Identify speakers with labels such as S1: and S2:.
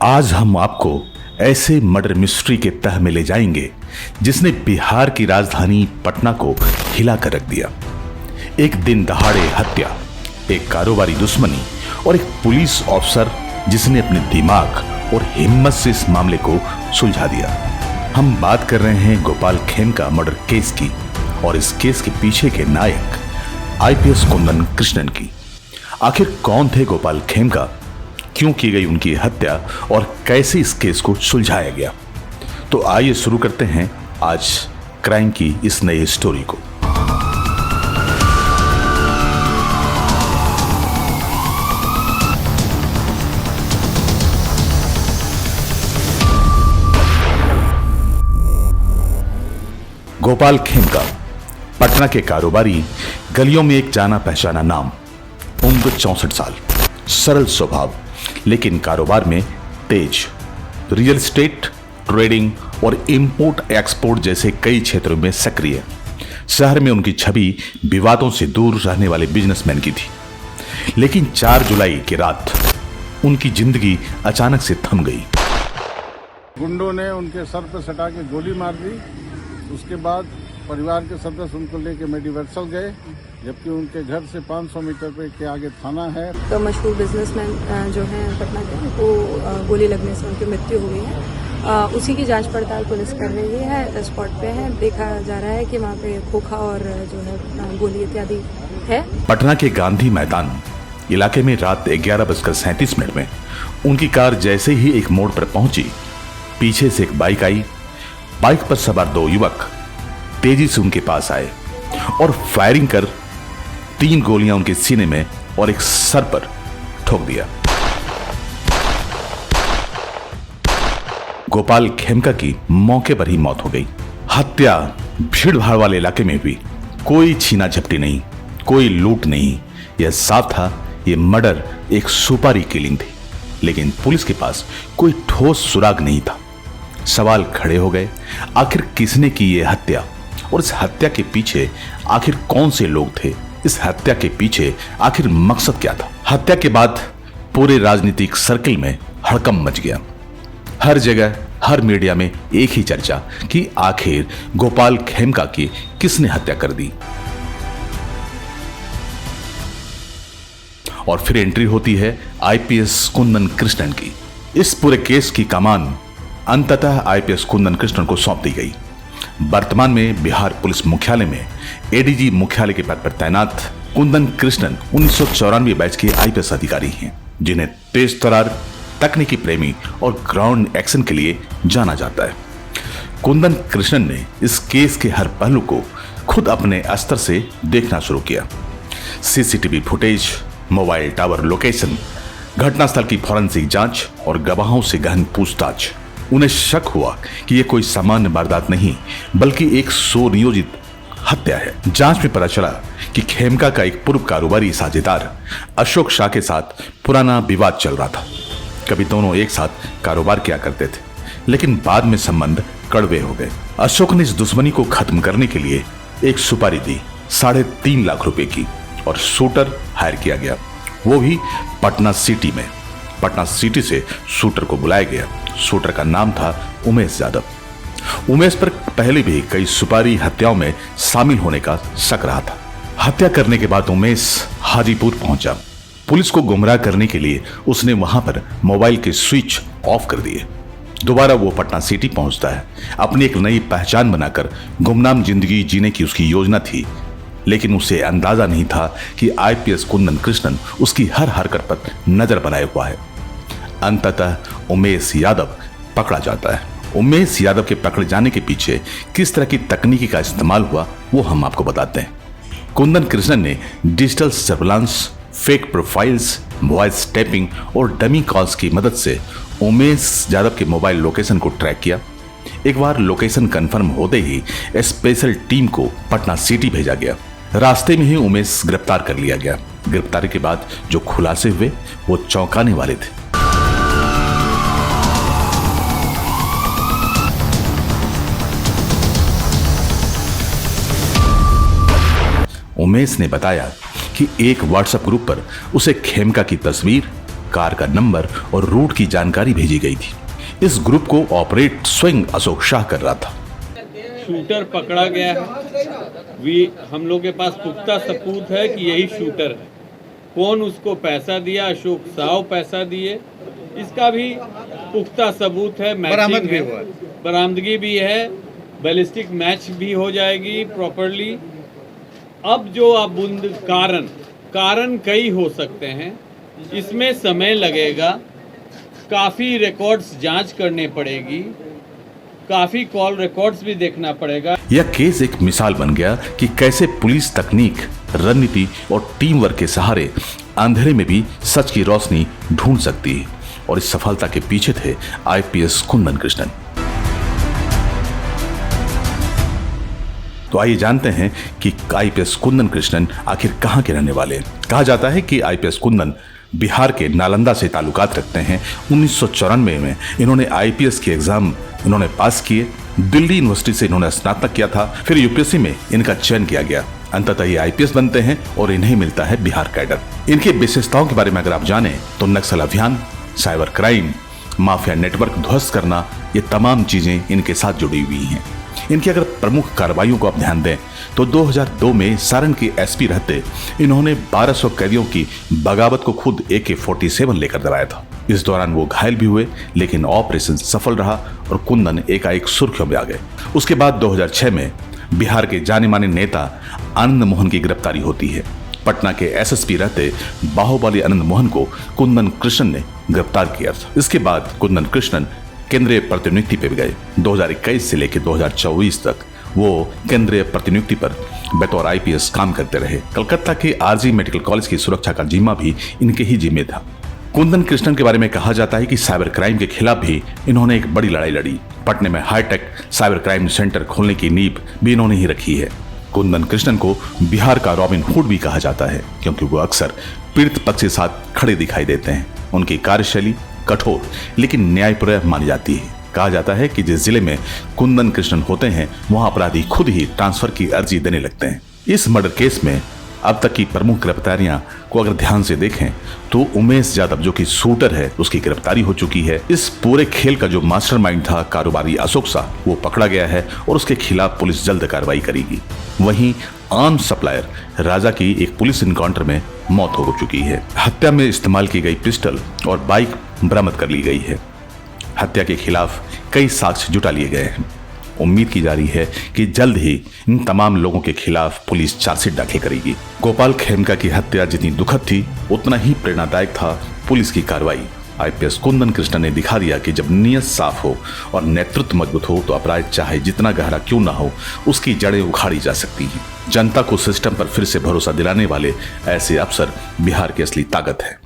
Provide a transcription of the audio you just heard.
S1: आज हम आपको ऐसे मर्डर मिस्ट्री के तह में ले जाएंगे जिसने बिहार की राजधानी पटना को हिला कर रख दिया। एक दिन दहाड़े हत्या, एक कारोबारी दुश्मनी और एक पुलिस ऑफिसर जिसने अपने दिमाग और हिम्मत से इस मामले को सुलझा दिया। हम बात कर रहे हैं गोपाल खेमका मर्डर केस की और इस केस के पीछे के नायक आईपीएस कुंदन कृष्णन की। आखिर कौन थे गोपाल खेमका, क्यों की गई उनकी हत्या और कैसे इस केस को सुलझाया गया। तो आइए शुरू करते हैं आज क्राइम की इस नई स्टोरी को। गोपाल खेमका पटना के कारोबारी, गलियों में एक जाना पहचाना नाम, उम्र 64 साल, सरल स्वभाव लेकिन कारोबार में तेज। रियल एस्टेट, ट्रेडिंग और इंपोर्ट एक्सपोर्ट जैसे कई क्षेत्रों में सक्रिय। शहर में उनकी छवि विवादों से दूर रहने वाले बिजनेसमैन की थी। लेकिन 4 जुलाई की रात उनकी जिंदगी अचानक से थम गई।
S2: गुंडों ने उनके सर पर सटा के गोली मार दी। उसके बाद परिवार के सदस्य उनको लेके मेडिवर्सल गए, जबकि उनके घर से 500 मीटर पे के आगे थाना है।
S3: तो मशहूर बिजनेसमैन जो हैं पटना के, उनको गोली लगने से उनकी मृत्यु हो गई है। उसी की जांच पड़ताल पुलिस कर रही है। स्पॉट पे है, देखा जा रहा है कि वहाँ पे खोखा और जो है गोली इत्यादि है।
S1: पटना के गांधी मैदान इलाके में रात 11:37 में उनकी कार जैसे ही एक मोड़ पर पहुंची, पीछे से एक बाइक आई। बाइक पर सवार 2 युवक तेजी से उनके पास आए और फायरिंग कर 3 गोलियां उनके सीने में और एक सर पर ठोक दिया। गोपाल खेमका की मौके पर ही मौत हो गई। हत्या भीड़ भाड़ वाले इलाके में हुई। कोई छीना झपटी नहीं, कोई लूट नहीं। यह साफ था, यह मर्डर एक सुपारी किलिंग थी। लेकिन पुलिस के पास कोई ठोस सुराग नहीं था। सवाल खड़े हो गए, आखिर किसने की यह हत्या और इस हत्या के पीछे आखिर कौन से लोग थे? इस हत्या के पीछे आखिर मकसद क्या था? हत्या के बाद पूरे राजनीतिक सर्कल में हड़कंप मच गया। हर जगह, हर मीडिया में एक ही चर्चा कि आखिर गोपाल खेमका की किसने हत्या कर दी। और फिर एंट्री होती है आईपीएस कुंदन कृष्णन की। इस पूरे केस की कमान अंततः आईपीएस कुंदन कृष्णन को सौंप दी गई। वर्तमान में बिहार पुलिस मुख्यालय में एडीजी मुख्यालय के पद पर तैनात कुंदन कृष्णन 1994 बैच के आईपीएस अधिकारी हैं, जिन्हें तेज तर्रार, तकनीकी प्रेमी और ग्राउंड एक्शन के लिए जाना जाता है। कुंदन कृष्णन ने इस केस के हर पहलू को खुद अपने स्तर से देखना शुरू किया। CCTV footage, mobile tower location, घटनास्थल की फॉरेंसिक जांच और गवाहों से गहन पूछताछ। उन्हें शक हुआ कि यह कोई सामान्य वारदात नहीं बल्कि एक सुनियोजित हत्या है। जांच में पता चला कि खेमका का एक पूर्व कारोबारी साझेदार अशोक शाह के साथ पुराना विवाद चल रहा था। कभी दोनों एक साथ कारोबार किया करते थे, लेकिन बाद में संबंध कड़वे हो गए। अशोक ने इस दुश्मनी को खत्म करने के लिए एक सुपारी दी 3.5 लाख रुपए की, और शूटर हायर किया गया, वो भी पटना सिटी में। पटना सिटी से शूटर को बुलाया गया। शूटर का नाम था उमेश यादव। उमेश पर पहले भी कई सुपारी हत्याओं में शामिल होने का शक रहा था। हत्या करने के बाद उमेश हाजीपुर पहुंचा। पुलिस को गुमराह करने के लिए उसने वहां पर मोबाइल के स्विच ऑफ कर दिए। दोबारा वो पटना सिटी पहुंचता है। अपनी एक नई पहचान बनाकर गुमनाम जिंदगी जीने की उसकी योजना थी, लेकिन उसे अंदाजा नहीं था कि आईपीएस कुंदन कृष्णन उसकी हर हरकत पर नजर बनाए हुआ है। अंततः उमेश यादव पकड़ा जाता है। उमेश यादव के पकड़े जाने के पीछे किस तरह की तकनीकी का इस्तेमाल हुआ वो हम आपको बताते हैं। कुंदन कृष्णन ने digital surveillance, fake profiles, voice tapping और डमी कॉल्स की मदद से उमेश यादव के मोबाइल लोकेशन को ट्रैक किया। एक बार लोकेशन कंफर्म होते ही स्पेशल टीम को पटना सिटी भेजा गया। रास्ते में ही उमेश गिरफ्तार कर लिया गया। गिरफ्तारी के बाद जो खुलासे हुए वो चौंकाने वाले थे। उमेश ने बताया कि एक व्हाट्सएप ग्रुप पर उसे खेमका की तस्वीर, कार का नंबर और रूट की जानकारी भेजी गई थी। इस ग्रुप को ऑपरेट स्वयं अशोक शाह कर रहा था।
S4: शूटर पकड़ा गया है। हम लोग के पास पुख्ता सबूत है कि यही शूटर है। कौन उसको पैसा दिया, अशोक साव पैसा दिए, इसका भी पुख्ता सबूत है। मैचिंग है, बरामदगी भी है, बैलिस्टिक मैच भी हो जाएगी प्रॉपरली। अब जो अब कारण कई हो सकते हैं, इसमें समय लगेगा, काफ़ी रिकॉर्ड्स जांच करने पड़ेगी, काफ़ी कॉल रिकॉर्ड्स भी देखना पड़ेगा।
S1: यह केस एक मिसाल बन गया कि कैसे पुलिस तकनीक, रणनीति और टीम वर्क के सहारे अंधेरे में भी सच की रोशनी ढूंढ सकती है। और इस सफलता के पीछे थे आईपीएस कुंदन कृष्णन। तो आइए जानते हैं कि आईपीएस कुंदन कृष्णन आखिर कहां के रहने वाले हैं। कहा जाता है कि आईपीएस कुंदन बिहार के नालंदा से ताल्लुकात रखते हैं। 1994 में इन्होंने आईपीएस के एग्जाम पास किए। दिल्ली यूनिवर्सिटी से इन्होंने स्नातक किया था। फिर यूपीएससी में इनका चयन किया गया। अंततः ये आईपीएस बनते हैं और इन्हें मिलता है बिहार कैडर। इनकी विशेषताओं के बारे में अगर आप जाने तो नक्सल अभियान, साइबर क्राइम, माफिया नेटवर्क ध्वस्त करना, ये तमाम चीजें इनके साथ जुड़ी हुई हैं। इनकी अगर प्रमुख कार्रवाइयों को आप ध्यान दें तो 2002 में सारण के एसपी रहते इन्होंने 1200 कैदियों की बगावत को खुद AK-47 लेकर दबाया था। इस दौरान वो घायल भी हुए, लेकिन ऑपरेशन सफल रहा और कुंदन एकाएक सुर्खियों में आ गए। उसके बाद 2006 में बिहार के जाने माने नेता आनंद मोहन की गिरफ्तारी होती है। पटना के एसएसपी रहते बाहुबली आनंद मोहन को कुंदन कृष्णन ने गिरफ्तार किया था। इसके बाद कुंदन कृष्णन केंद्रीय प्रतिनियुक्ति पे गए। 2021 से लेकर 2024 तक वो केंद्रीय प्रतिनियुक्ति पर बतौर आईपीएस काम करते रहे। कलकत्ता के आरजी मेडिकल कॉलेज की सुरक्षा का जिम्मा भी इनके ही जिम्मे था। कुंदन कृष्णन के बारे में कहा जाता है कि साइबर क्राइम के खिलाफ भी इन्होंने एक बड़ी लड़ाई लड़ी। पटना में हाईटेक साइबर क्राइम सेंटर खोलने की नींव भी इन्होंने ही रखी है। कुंदन कृष्णन को बिहार का रॉबिन हुड भी कहा जाता है, क्योंकि वो अक्सर पीड़ित पक्ष के साथ खड़े दिखाई देते हैं। उनकी कार्यशैली कठोर लेकिन न्यायप्रिय मानी जाती है। कहा जाता है कि जिस जिले में कुंदन कृष्णन होते हैं वहां अपराधी खुद ही ट्रांसफर की अर्जी देने लगते हैं। इस मर्डर केस में अब तक की प्रमुख गिरफ्तारियां को अगर ध्यान से देखें तो उमेश यादव जो कि शूटर है उसकी गिरफ्तारी हो चुकी है। इस पूरे खेल का जो मास्टरमाइंड था कारोबारी अशोक शाह, वो पकड़ा गया है और उसके खिलाफ पुलिस जल्द कार्रवाई करेगी। वहीं आर्म सप्लायर राजा की एक पुलिस इनकाउंटर में मौत हो चुकी है। हत्या में इस्तेमाल की गई पिस्टल और बाइक बरामद कर ली गई है। हत्या के खिलाफ कई साक्ष्य जुटा लिए गए हैं। उम्मीद की जा रही है कि जल्द ही इन तमाम लोगों के खिलाफ पुलिस चार्जशीट दाखिल करेगी। गोपाल खेमका की हत्या जितनी दुखद थी उतना ही प्रेरणादायक था पुलिस की कार्रवाई। आईपीएस कुंदन कृष्णन ने दिखा दिया कि जब नीयत साफ हो और नेतृत्व मजबूत हो तो अपराध चाहे जितना गहरा क्यों ना हो उसकी जड़ें उखाड़ी जा सकती हैं। जनता को सिस्टम पर फिर से भरोसा दिलाने वाले ऐसे अफसर बिहार की असली ताकत है।